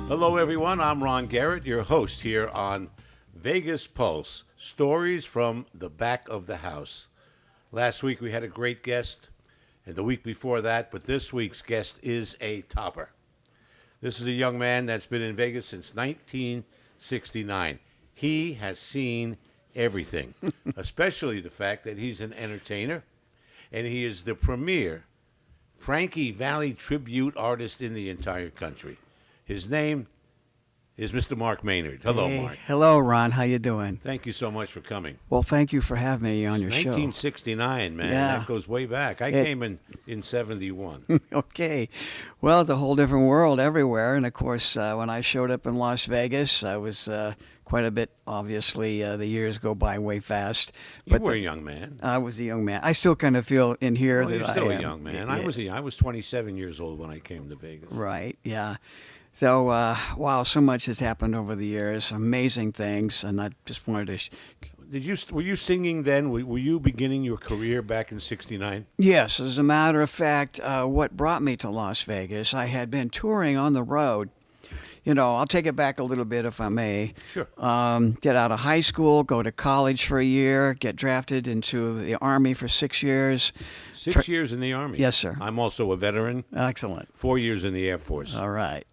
Hello, everyone. I'm Ron Garrett, your host here on Vegas Pulse, stories from the back of the house. Last week we had a great guest, and the week before that, but this week's guest is a topper. This is a young man that's been in Vegas since 1969. He has seen everything, especially the fact that he's an entertainer, and he is the premier Frankie Valli tribute artist in the entire country. His name is Mr. Mark Maynard. Hello, Hey, Mark. hello, Ron. How you doing? Thank you so much for coming. Well, thank you for having me on your show. 1969, man. Yeah. That goes way back. I came in 71. Okay. Well, it's a whole different world everywhere. And, of course, when I showed up in Las Vegas, I was quite a bit, obviously, the years go by way fast. You were a young man. I was a young man. I still kind of feel in here Well, that you're still I a am. young man. Yeah. I was 27 years old when I came to Vegas. Right, yeah. So, wow, so much has happened over the years, amazing things, and I just wanted to... Were you singing then? Were you beginning your career back in 69? Yes, as a matter of fact, what brought me to Las Vegas, I had been touring on the road. You know, I'll take it back a little bit if I may. Sure. Get out of high school, go to college for a year, get drafted into the Army for 6 years. 6 years in the Army? Yes, sir. I'm also a veteran. Excellent. 4 years in the Air Force. All right.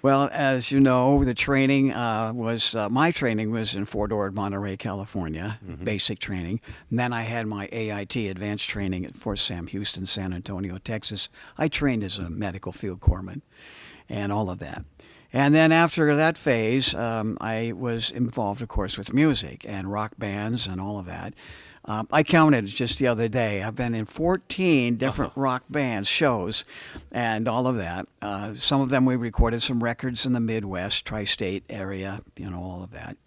Well, as you know, the training my training was in Fort Ord, Monterey, California, basic training. And then I had my AIT, advanced training at Fort Sam Houston, San Antonio, Texas. I trained as a medical field corpsman and all of that. And then after that phase, I was involved, of course, with music and rock bands and all of that. I counted just the other day. I've been in 14 different rock band shows and all of that. Some of them we recorded some records in the Midwest, tri-state area, you know, all of that.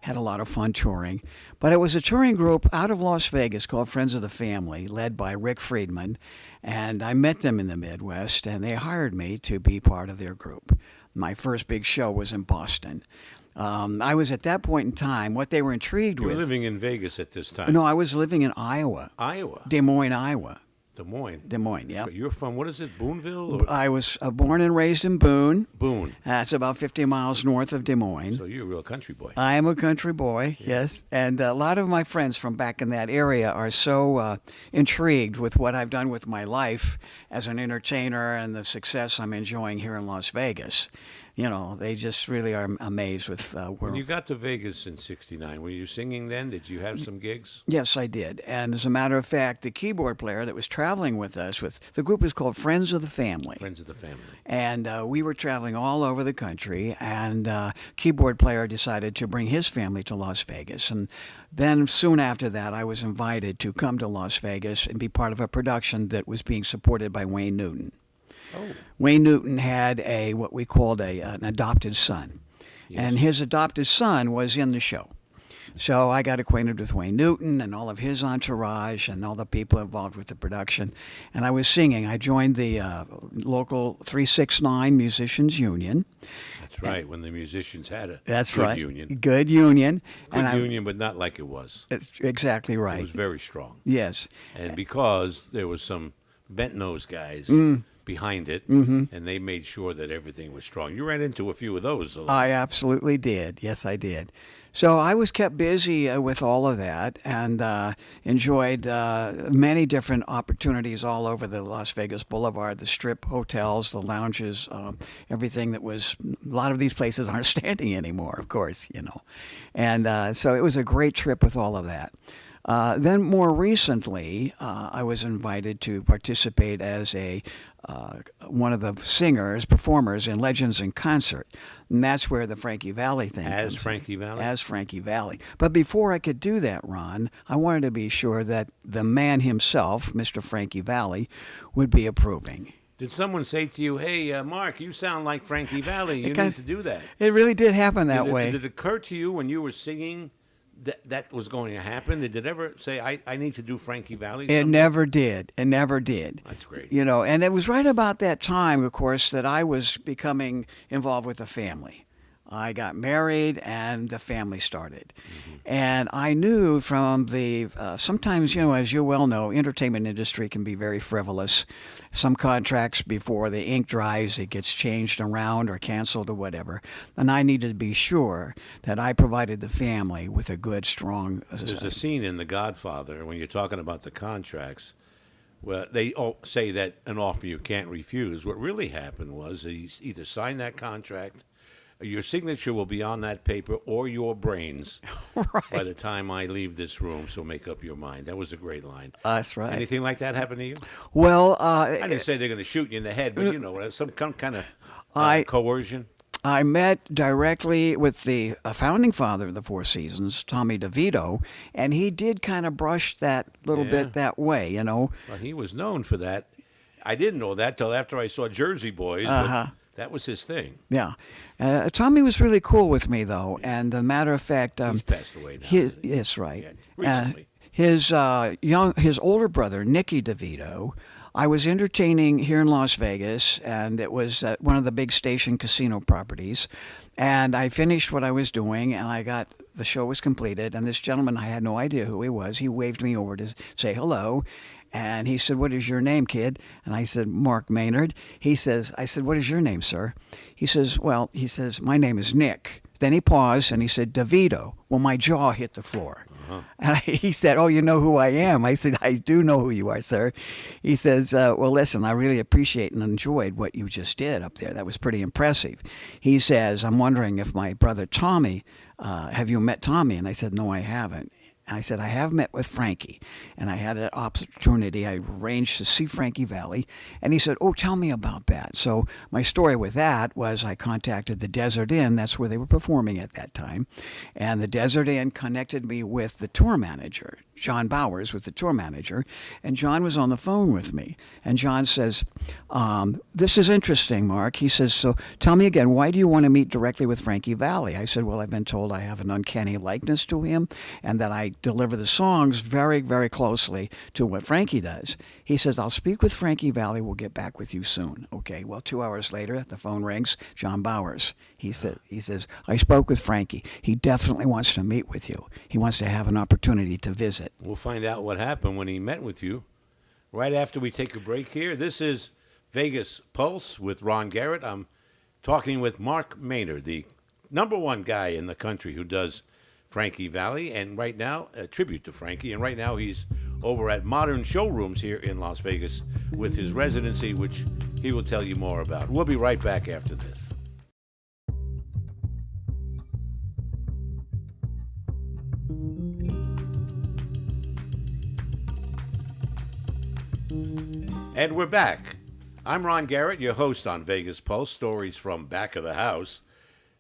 Had a lot of fun touring. But it was a touring group out of Las Vegas called Friends of the Family, led by Rick Friedman. And I met them in the Midwest, and they hired me to be part of their group. My first big show was in Boston. I was at that point in time, what they were intrigued You were with. living in Vegas at this time. No, I was living in Iowa. Iowa. Des Moines, Iowa. Des Moines. Des Moines, yeah. So you're from, what is it, Boonville? Or? I was born and raised in Boone. Boone. That's about 50 miles north of Des Moines. So you're a real country boy. I am a country boy, yes. And a lot of my friends from back in that area are so intrigued with what I've done with my life as an entertainer and the success I'm enjoying here in Las Vegas. You know, they just really are amazed with where... When you got to Vegas in 69, were you singing then? Did you have some gigs? Yes, I did. And as a matter of fact, the keyboard player that was traveling with us, the group was called Friends of the Family. Friends of the Family. And we were traveling all over the country, and keyboard player decided to bring his family to Las Vegas. And then soon after that, I was invited to come to Las Vegas and be part of a production that was being supported by Wayne Newton. Oh. Wayne Newton had what we called an adopted son, and his adopted son was in the show. So I got acquainted with Wayne Newton and all of his entourage and all the people involved with the production, and I was singing. I joined the local 369 Musicians Union. That's right, when the musicians had a That's good right. union. Good union. Good union, but not like it was. That's exactly right. It was very strong. Yes. And because there was some bent-nosed guys behind it, and they made sure that everything was strong. You ran into a few of those. I absolutely did. Yes, I did. So I was kept busy with all of that and enjoyed many different opportunities all over the Las Vegas Boulevard, the strip hotels, the lounges, everything that was, a lot of these places aren't standing anymore, of course, you know. And so it was a great trip with all of that. Then more recently, I was invited to participate as one of the performers in Legends in Concert. And that's where the Frankie Valli thing comes in. Frankie Valli? As Frankie Valli. But before I could do that, Ron, I wanted to be sure that the man himself, Mr. Frankie Valli, would be approving. Did someone say to you, hey, Mark, you sound like Frankie Valli. You need to do that? It really did happen that way. Did it occur to you when you were singing that was going to happen? Did it ever say, I need to do Frankie Valli? It never did. It never did. That's great. You know, and it was right about that time, of course, that I was becoming involved with the family. I got married, and the family started. And I knew from the, sometimes, as you well know, entertainment industry can be very frivolous. Some contracts, before the ink dries, it gets changed around or canceled or whatever. And I needed to be sure that I provided the family with a good, strong... There's a scene in The Godfather when you're talking about the contracts. Well, they all say that an offer you can't refuse. What really happened was he either signed that contract, your signature will be on that paper, or your brains Right. by the time I leave this room, so make up your mind. That was a great line. That's right. Anything like that happen to you? Well, I didn't say they're going to shoot you in the head, but, some kind of coercion. I met directly with the founding father of the Four Seasons, Tommy DeVito, and he did kind of brush that little bit that way, Well, he was known for that. I didn't know that till after I saw Jersey Boys, but that was his thing. Yeah. Tommy was really cool with me, though, and as a matter of fact... He's passed away now. Yes, right. Yeah, recently. His older brother, Nicky DeVito, I was entertaining here in Las Vegas, and it was at one of the big station casino properties. And I finished what I was doing, and the show was completed. And this gentleman, I had no idea who he was. He waved me over to say hello. And he said, "What is your name, kid?" And I said, "Mark Maynard." I said, "What is your name, sir?" He says, "My name is Nick." Then he paused and he said, "DeVito." Well, my jaw hit the floor. And he said, "Oh, you know who I am?" I said, "I do know who you are, sir." He says, "Well, listen, I really appreciate and enjoyed what you just did up there. That was pretty impressive." He says, "I'm wondering if my brother Tommy, have you met Tommy?" And I said, "No, I haven't." And I said, "I have met with Frankie." And I had an opportunity. I arranged to see Frankie Valli. And he said, "Oh, tell me about that." So my story with that was I contacted the Desert Inn. That's where they were performing at that time. And the Desert Inn connected me with the tour manager. John Bowers was the tour manager. And John was on the phone with me. And John says, "This is interesting, Mark." He says, "So tell me again, why do you want to meet directly with Frankie Valli?" I said, "Well, I've been told I have an uncanny likeness to him and that I deliver the songs very, very closely to what Frankie does." He says, "I'll speak with Frankie Valli. We'll get back with you soon." Okay, well, 2 hours later, the phone rings. John Bowers. He says, "I spoke with Frankie. He definitely wants to meet with you. He wants to have an opportunity to visit." We'll find out what happened when he met with you right after we take a break here. This is Vegas Pulse with Ron Garrett. I'm talking with Mark Maynard, the #1 guy in the country who does Frankie Valli, and right now, a tribute to Frankie, and right now he's over at Modern Showrooms here in Las Vegas with his residency, which he will tell you more about. We'll be right back after this. And we're back. I'm Ron Garrett, your host on Vegas Pulse, stories from back of the house.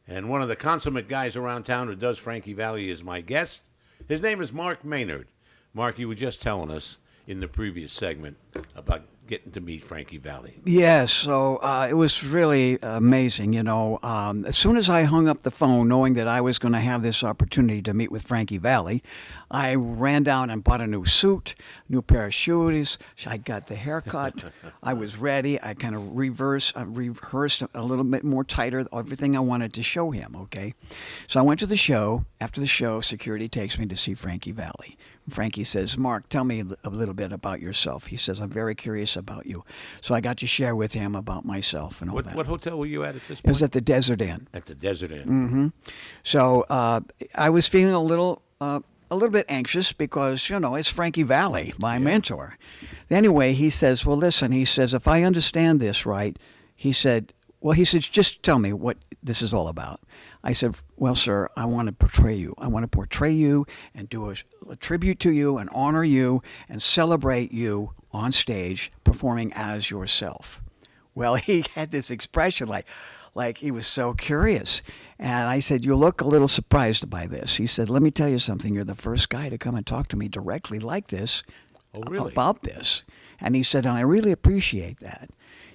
And one of the consummate guys around town who does Frankie Valli is my guest. His name is Mark Maynard. Mark, you were just telling us in the previous segment about getting to meet Frankie Valli. Yes, so it was really amazing, As soon as I hung up the phone, knowing that I was going to have this opportunity to meet with Frankie Valli, I ran down and bought a new suit, new pair of shoes. I got the haircut. I was ready. I kind of rehearsed a little bit more tighter, everything I wanted to show him, okay? So I went to the show. After the show, security takes me to see Frankie Valli. Frankie says, "Mark, tell me a little bit about yourself." He says, "I'm very curious about you." So I got to share with him about myself and all that. What hotel were you at this point? It was at the Desert Inn. At the Desert Inn. Mm-hmm. So I was feeling a little bit anxious because, it's Frankie Valli, my mentor. Anyway, he says, "Well, listen," he says, "if I understand this right," he said, "just tell me what this is all about." I said, "Well, sir, I want to portray you. I want to portray you and do a tribute to you and honor you and celebrate you on stage performing as yourself." Well, he had this expression like he was so curious. And I said, "You look a little surprised by this." He said, "Let me tell you something. You're the first guy to come and talk to me directly like this about this." And he said, "And I really appreciate that."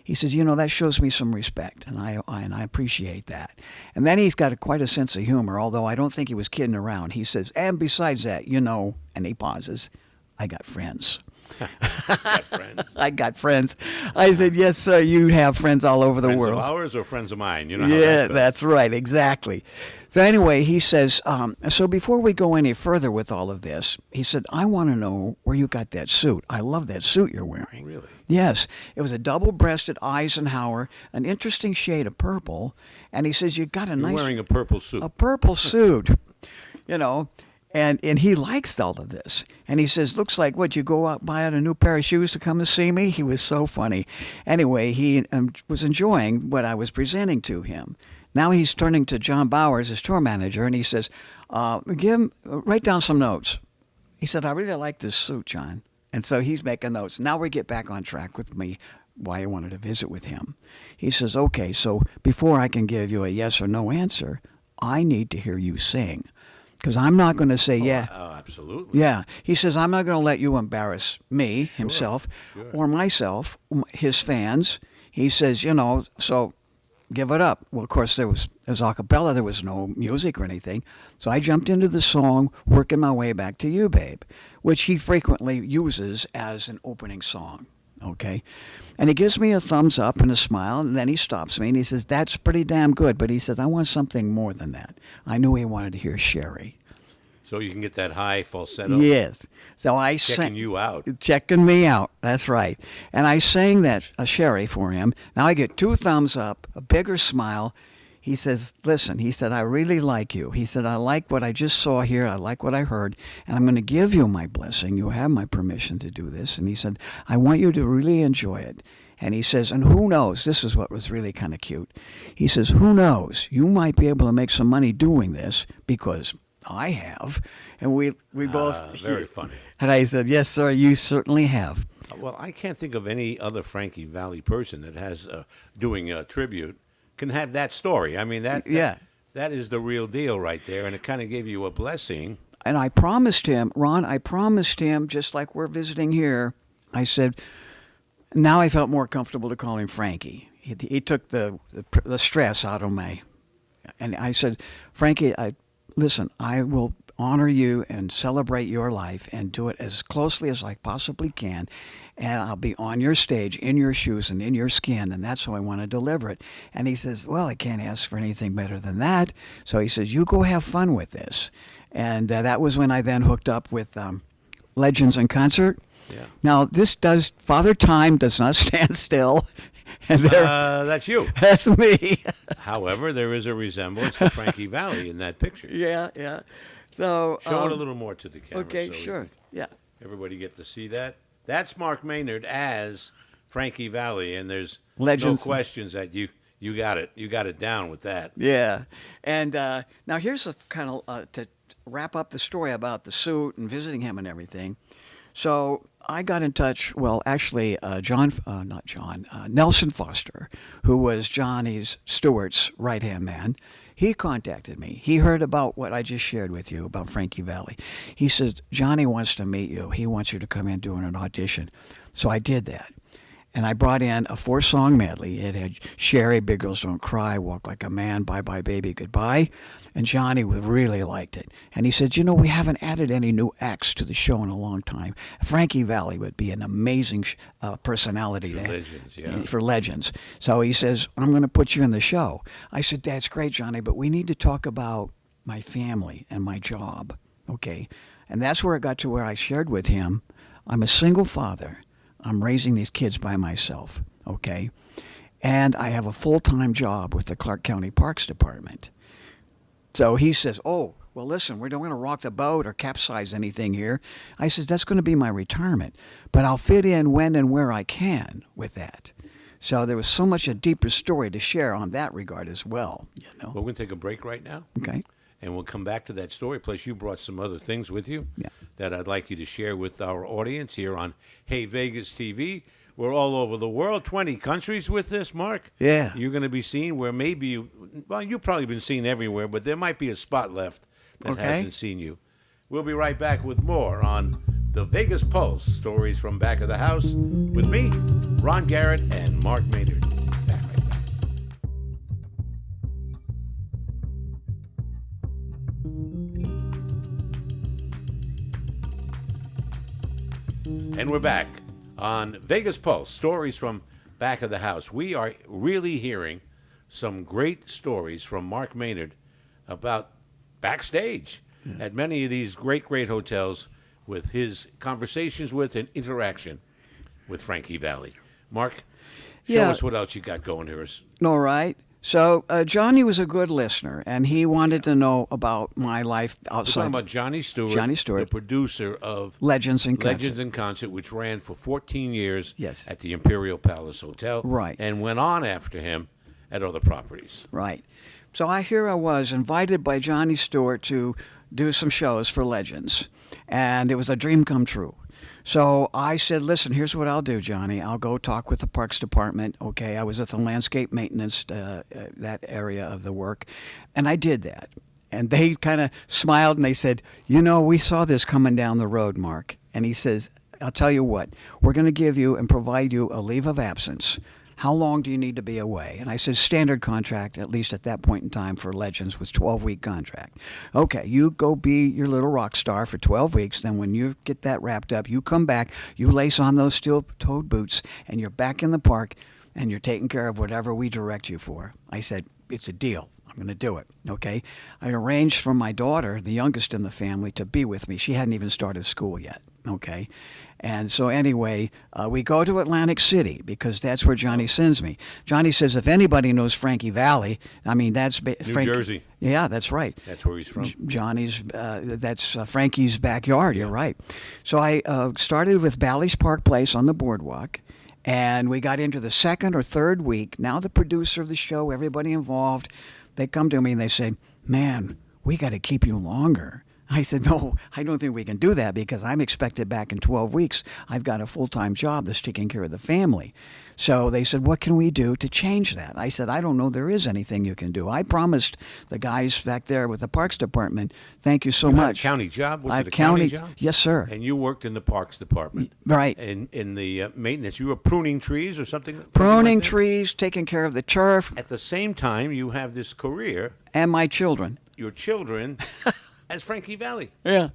He says, "That shows me some respect, and I appreciate that." And then he's got quite a sense of humor, although I don't think he was kidding around. He says, "And besides that, and he pauses, I got friends. Got friends. I got friends. I said, yes, sir, you have friends all over the Friends world. of ours or friends of mine? You know how Yeah, that goes. that's right, exactly. So anyway, he says, so before we go any further with all of this, he said, I want to know where you got that suit. I love that suit you're wearing. Really? Yes. It was a double-breasted Eisenhower, an interesting shade of purple. And he says, you got a You're nice... wearing a purple suit. A purple suit, you know. And he likes all of this. And he says, looks like, what, you go out buy out a new pair of shoes to come and see me? He was so funny. Anyway, he was enjoying what I was presenting to him. Now he's turning to John Bowers, his tour manager, and he says, write down some notes. He said, I really like this suit, John. And so he's making notes. Now we get back on track with me, why I wanted to visit with him. He says, okay, so before I can give you a yes or no answer, I need to hear you sing. Because I'm not going to say, yeah. Oh, absolutely. Yeah. He says, I'm not going to let you embarrass me, himself, or myself, his fans. He says, so give it up. Well, of course, it was a cappella. There was no music or anything. So I jumped into the song, working my way back to you, babe, which he frequently uses as an opening song. Okay. And he gives me a thumbs up and a smile, and then he stops me and he says, that's pretty damn good. But he says, I want something more than that. I knew he wanted to hear Sherry. So you can get that high falsetto? Yes. So I Checking you out. Checking me out. That's right. And I sang that Sherry for him. Now I get 2 thumbs up, a bigger smile. He says, listen, he said, I really like you. He said, I like what I just saw here. I like what I heard. And I'm going to give you my blessing. You have my permission to do this. And he said, I want you to really enjoy it. And he says, and who knows, this is what was really kind of cute. He says, who knows, you might be able to make some money doing this because I have. And we both. Very funny. And I said, yes, sir, you certainly have. Well, I can't think of any other Frankie Valli person that has doing a tribute can have that story. I mean, that is the real deal right there, and it kind of gave you a blessing. And I promised him, Ron, just like we're visiting here, I said, now I felt more comfortable to call him Frankie. He took the stress out of me. And I said, Frankie, listen, I will honor you and celebrate your life and do it as closely as I possibly can. And I'll be on your stage, in your shoes and in your skin, and that's how I want to deliver it. And he says, well, I can't ask for anything better than that. So he says, you go have fun with this. And that was when I then hooked up with Legends in Concert. Yeah. Now, Father Time does not stand still. And that's you. That's me. However, there is a resemblance to Frankie Valli in that picture. Yeah. So show it a little more to the camera. Okay, so sure. Yeah. Everybody get to see that. That's Mark Maynard as Frankie Valli, and there's Legends. no questions that you got it. You got it down with that. Yeah. And now here's a kind of to wrap up the story about the suit and visiting him and everything. So I got in touch, well, actually, Nelson Foster, who was Johnny Stewart's right-hand man, he contacted me. He heard about what I just shared with you about Frankie Valli. He said, Johnny wants to meet you. He wants you to come in doing an audition. So I did that. And I brought in a 4-song medley. It had Sherry, Big Girls Don't Cry, Walk Like a Man, Bye Bye Baby, Goodbye. And Johnny really liked it. And he said, we haven't added any new acts to the show in a long time. Frankie Valli would be an amazing personality for Legends. So he says, I'm going to put you in the show. I said, that's great, Johnny, but we need to talk about my family and my job. Okay. And that's where it got to where I shared with him, I'm a single father. I'm raising these kids by myself, okay? And I have a full-time job with the Clark County Parks Department. So he says, well, listen, we don't want to rock the boat or capsize anything here. I said, that's going to be my retirement, but I'll fit in when and where I can with that. So there was so much a deeper story to share on that regard as well. Well, we're going to take a break right now. Okay. And we'll come back to that story. Plus, you brought some other things with you that I'd like you to share with our audience here on Hey Vegas TV. We're all over the world, 20 countries with this, Mark. Yeah. You're going to be seen where maybe you've probably been seen everywhere, but there might be a spot left that hasn't seen you. We'll be right back with more on the Vegas Pulse, stories from back of the house, with me, Ron Garrett, and Mark Maynard. Back right back. And we're back on Vegas Pulse, stories from back of the house. We are really hearing some great stories from Mark Maynard about backstage at many of these great, great hotels with his conversations with and interaction with Frankie Valli. Mark, show us what else you got going here. All right. So Johnny was a good listener, and he wanted to know about my life outside. We're talking about Johnny Stewart, the producer of Legends in Concert, which ran for 14 years Yes. at the Imperial Palace Hotel, Right. and went on after him at other properties. Right. So I was invited by Johnny Stewart to do some shows for Legends, and it was a dream come true. So I said, listen, here's what I'll do, Johnny. I'll go talk with the Parks Department. Okay, I was at the landscape maintenance, that area of the work, and I did that. And they kind of smiled and they said, we saw this coming down the road, Mark. And he says, I'll tell you what, we're going to give you and provide you a leave of absence. How long do you need to be away? And I said, standard contract, at least at that point in time for Legends, was 12-week contract. Okay, you go be your little rock star for 12 weeks. Then when you get that wrapped up, you come back, you lace on those steel-toed boots, and you're back in the park, and you're taking care of whatever we direct you for. I said, it's a deal. I'm going to do it, okay? I arranged for my daughter, the youngest in the family, to be with me. She hadn't even started school yet, okay? And so anyway, we go to Atlantic City because that's where Johnny sends me. Johnny says if anybody knows Frankie Valli, I mean, that's New Jersey. Yeah, that's right. That's where he's from. Johnny's, that's Frankie's backyard, You're right. So I started with Bally's Park Place on the boardwalk. And we got into the second or third week. Now the producer of the show, everybody involved, they come to me and they say, man, we got to keep you longer. I said, no, I don't think we can do that because I'm expected back in 12 weeks. I've got a full-time job that's taking care of the family. So they said, what can we do to change that? I said, I don't know there is anything you can do. I promised the guys back there with the Parks Department, thank you so much. A county job? Was it a county job? Yes, sir. And you worked in the Parks Department? Right. In the maintenance. You were pruning trees or something? Pruning trees, taking care of the turf. At the same time, you have this career. And my children. Your children... as Frankie Valli. Yeah.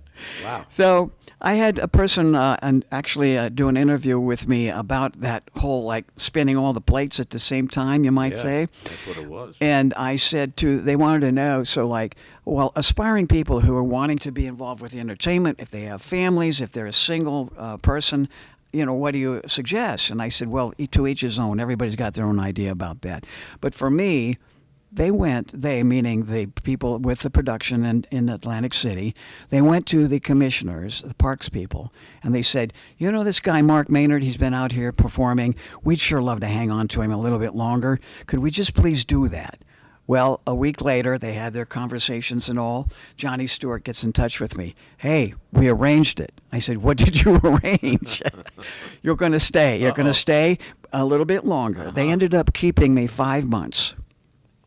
Wow. So I had a person do an interview with me about that whole, like, spinning all the plates at the same time, you might say. That's what it was. And I said they wanted to know, so like, well, aspiring people who are wanting to be involved with the entertainment, if they have families, if they're a single person, what do you suggest? And I said, well, to each his own. Everybody's got their own idea about that. But for me, they meaning the people with the production in Atlantic City, they went to the commissioners, the parks people, and they said, this guy Mark Maynard, he's been out here performing. We'd sure love to hang on to him a little bit longer. Could we just please do that? Well, a week later, they had their conversations and all. Johnny Stewart gets in touch with me. Hey, we arranged it. I said, what did you arrange? You're going to stay. You're going to stay a little bit longer. They ended up keeping me 5 months.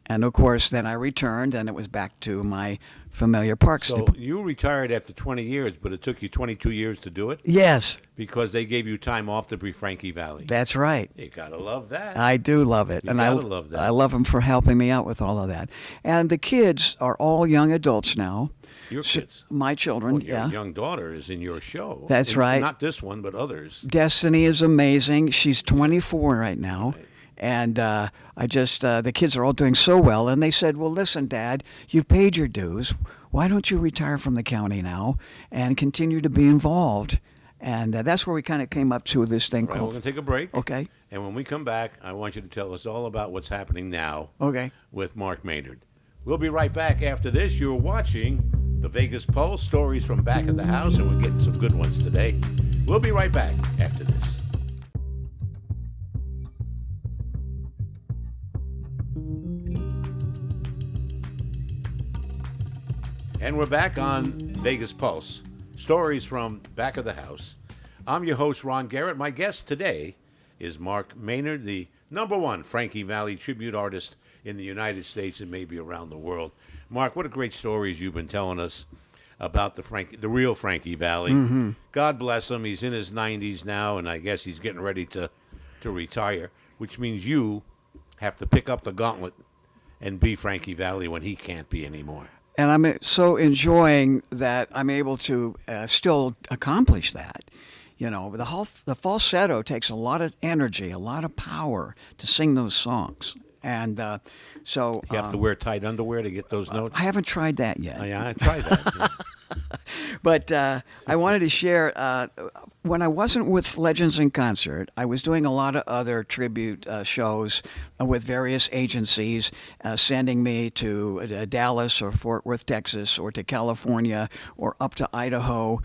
And, of course, then I returned, and it was back to my familiar parks. So you retired after 20 years, but it took you 22 years to do it? Yes. Because they gave you time off to be Frankie Valli. That's right. You got to love that. I do love it. I love that. I love them for helping me out with all of that. And the kids are all young adults now. Your kids? My children, Your young daughter is in your show. That's right. Not this one, but others. Destiny is amazing. She's 24 right now. Right. And the kids are all doing so well. And they said, well, listen, Dad, you've paid your dues. Why don't you retire from the county now and continue to be involved? And that's where we kind of came up to this thing called... We're going to take a break. Okay. And when we come back, I want you to tell us all about what's happening now with Mark Maynard. We'll be right back after this. You're watching the Vegas Pulse, stories from back of the house, and we're getting some good ones today. We'll be right back after this. And we're back on Vegas Pulse, stories from back of the house. I'm your host, Ron Garrett. My guest today is Mark Maynard, the #1 Frankie Valli tribute artist in the United States and maybe around the world. Mark, what a great stories you've been telling us about the real Frankie Valli. Mm-hmm. God bless him. He's in his 90s now, and I guess he's getting ready to retire, which means you have to pick up the gauntlet and be Frankie Valli when he can't be anymore. And I'm so enjoying that I'm able to still accomplish that. You know, the falsetto takes a lot of energy, a lot of power to sing those songs. And so You have to wear tight underwear to get those notes. I haven't tried that yet. Oh, yeah, I tried that. Yeah. But I wanted to share, when I wasn't with Legends in Concert, I was doing a lot of other tribute shows with various agencies, sending me to Dallas or Fort Worth, Texas, or to California or up to Idaho,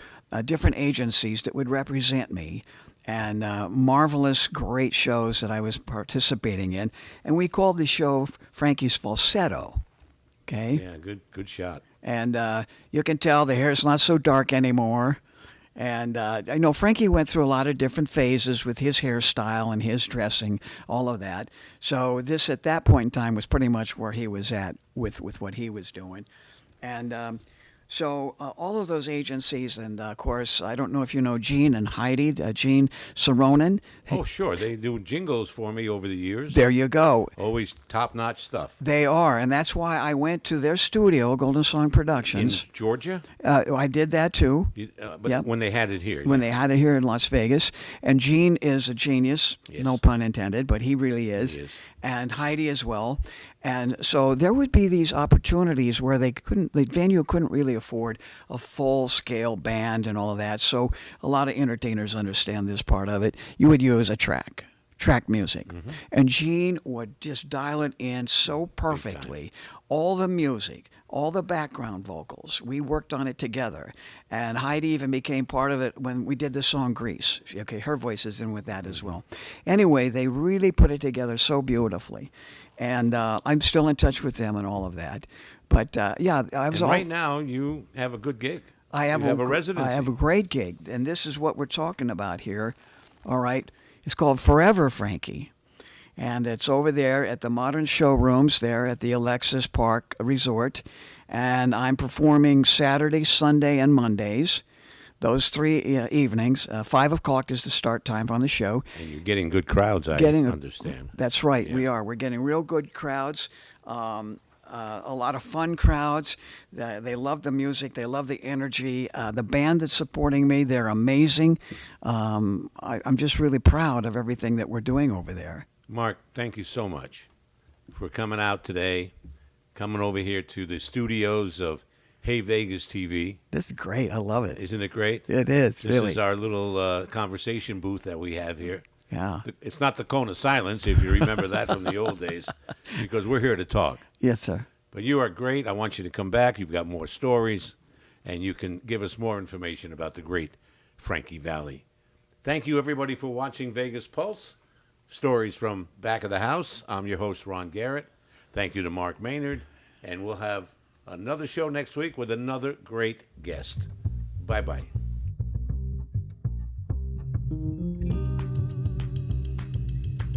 different agencies that would represent me. And marvelous, great shows that I was participating in. And we called the show Frankie's Falsetto. Okay? Yeah, good shot. And you can tell the hair's not so dark anymore. And I know Frankie went through a lot of different phases with his hairstyle and his dressing, all of that. So this, at that point in time, was pretty much where he was at with what he was doing. And so all of those agencies, and of course, I don't know if you know Gene and Heidi, Gene Saronin. Oh, sure. They do jingles for me over the years. There you go. Always top-notch stuff. They are, and that's why I went to their studio, Golden Song Productions. In Georgia? I did that too. But Yep. when they had it here. When they had it here in Las Vegas. And Gene is a genius, Yes. no pun intended, but he really is. He is. And Heidi as well. And so there would be these opportunities where the venue couldn't really afford a full-scale band and all of that. So a lot of entertainers understand this part of it. You would use a track music. Mm-hmm. And Gene would just dial it in so perfectly. All the music, all the background vocals, we worked on it together. And Heidi even became part of it when we did the song Grease. Okay, her voice is in with that as well. Anyway, they really put it together so beautifully. And I'm still in touch with them and all of that. But yeah, I was right now, you have a good gig. I have, you have a residency. I have a great gig, and this is what we're talking about here. All right, it's called Forever Frankie, and it's over there at the Modern Showrooms there at the Alexis Park Resort, and I'm performing Saturday, Sunday, and Mondays. Those 3 evenings. 5 o'clock is the start time on the show. And you're getting good crowds, I understand. That's right, Yeah. we are. We're getting real good crowds. A lot of fun crowds. They love the music. They love the energy. The band that's supporting me, they're amazing. I'm just really proud of everything that we're doing over there. Mark, thank you so much for coming out today, coming over here to the studios of Hey Vegas TV. This is great. I love it. Isn't it great? It is, This really. is our little conversation booth that we have here. Yeah. It's not the cone of silence, if you remember that from the old days, because we're here to talk. Yes, sir. But you are great. I want you to come back. You've got more stories, and you can give us more information about the great Frankie Valli. Thank you, everybody, for watching Vegas Pulse, Stories from Back of the House. I'm your host, Ron Garrett. Thank you to Mark Maynard, and we'll have another show next week with another great guest. Bye-bye.